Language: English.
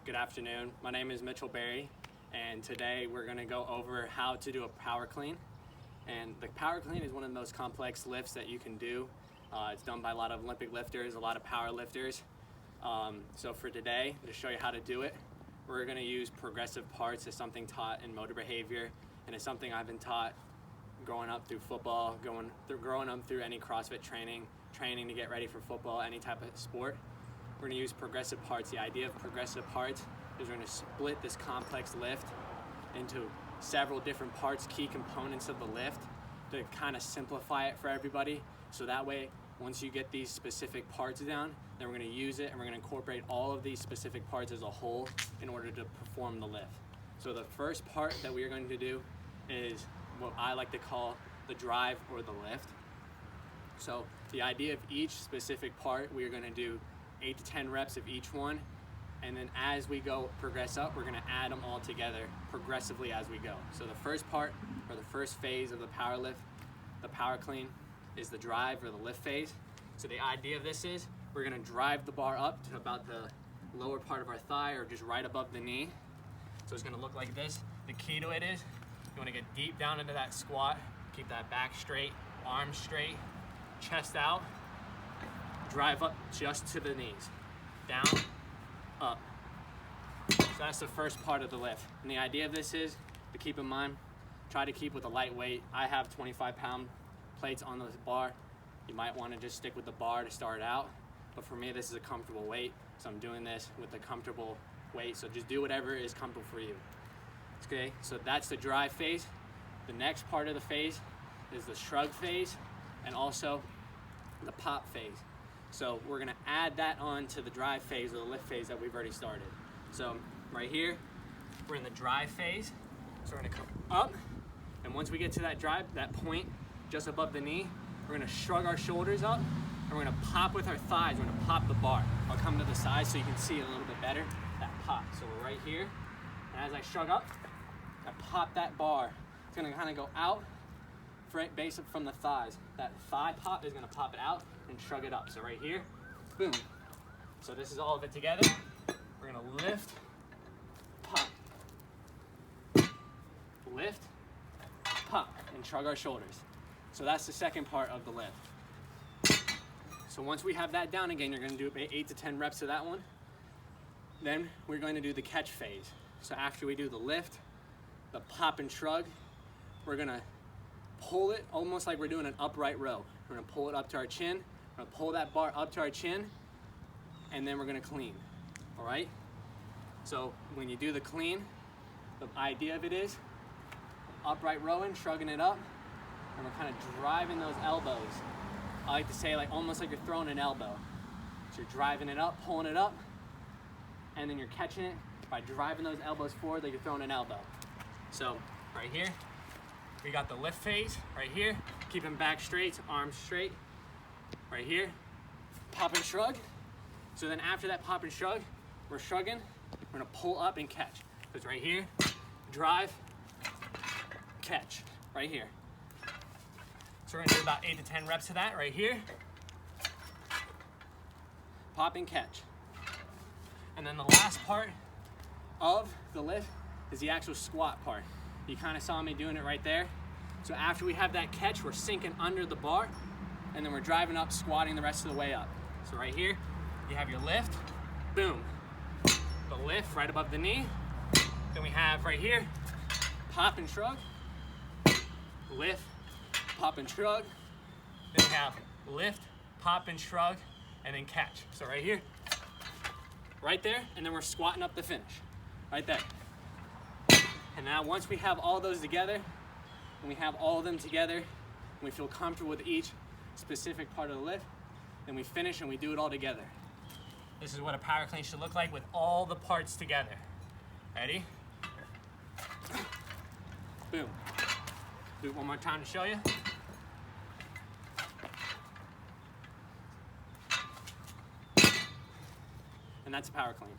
Good afternoon. My name is Mitchell Berry, and today we're going to go over how to do a power clean. And the power clean is one of the most complex lifts that you can do. It's done by a lot of Olympic lifters, a lot of power lifters. So for today, to show you how to do it, we're going to use progressive parts as something taught in motor behavior, and it's something I've been taught growing up through football, growing up through any CrossFit training to get ready for football, any type of sport. We're going to use progressive parts. The idea of progressive parts is we're going to split this complex lift into several different parts, key components of the lift, to kind of simplify it for everybody. So that way, once you get these specific parts down, then we're going to use it and we're going to incorporate all of these specific parts as a whole in order to perform the lift. So the first part that we are going to do is what I like to call the drive or the lift. So the idea of each specific part, we are going to do 8 to 10 reps of each one, and then as we progress up, we're going to add them all together progressively as we go. So the first part, or the first phase of the power lift, the power clean, is the drive or the lift phase. So the idea of this is we're going to drive the bar up to about the lower part of our thigh, or just right above the knee. So it's going to look like this. The key to it is you want to get deep down into that squat, keep that back straight, arms straight, chest out, drive up just to the knees, down, up. So that's the first part of the lift. And the idea of this is to keep in mind, try to keep with a light weight. I have 25-pound plates on the bar. You might want to just stick with the bar to start out, but for me this is a comfortable weight, so I'm doing this with a comfortable weight. So just do whatever is comfortable for you. Okay, so that's the drive phase. The next part of the phase is the shrug phase and also the pop phase. So we're gonna add that on to the drive phase or the lift phase that we've already started. So right here, we're in the drive phase. So we're gonna come up, and once we get to that drive, that point just above the knee, we're gonna shrug our shoulders up, and we're gonna pop with our thighs. We're gonna pop the bar. I'll come to the side so you can see it a little bit better, that pop. So we're right here, and as I shrug up, I pop that bar. It's gonna kind of go out, base up from the thighs. That thigh pop is gonna pop it out and shrug it up. So right here, boom. So this is all of it together. We're gonna lift, pop, lift, pop, and shrug our shoulders. So that's the second part of the lift. So once we have that down again, you're gonna do 8 to 10 reps of that one. Then we're going to do the catch phase. So after we do the lift, the pop and shrug, we're gonna pull it almost like we're doing an upright row. We're gonna pull it up to our chin, we're gonna pull that bar up to our chin, and then we're gonna clean, all right? So when you do the clean, the idea of it is upright rowing, shrugging it up, and we're kind of driving those elbows. I like to say like almost like you're throwing an elbow. So you're driving it up, pulling it up, and then you're catching it by driving those elbows forward like you're throwing an elbow. So right here, we got the lift phase right here, keeping back straight, arms straight. Right here, pop and shrug. So then after that pop and shrug, we're shrugging, we're gonna pull up and catch. So it's right here, drive, catch, right here. So we're gonna do about 8 to 10 reps of that right here. Pop and catch. And then the last part of the lift is the actual squat part. You kind of saw me doing it right there. So after we have that catch, we're sinking under the bar, and then we're driving up, squatting the rest of the way up. So right here, you have your lift, boom. The lift right above the knee. Then we have right here, pop and shrug, lift, pop and shrug. Then we have lift, pop and shrug, and then catch. So right here, right there, and then we're squatting up the finish, right there. And now once we have all those together, and we have all of them together, and we feel comfortable with each specific part of the lift, then we finish and we do it all together. This is what a power clean should look like with all the parts together. Ready? Boom. Do it one more time to show you. And that's a power clean.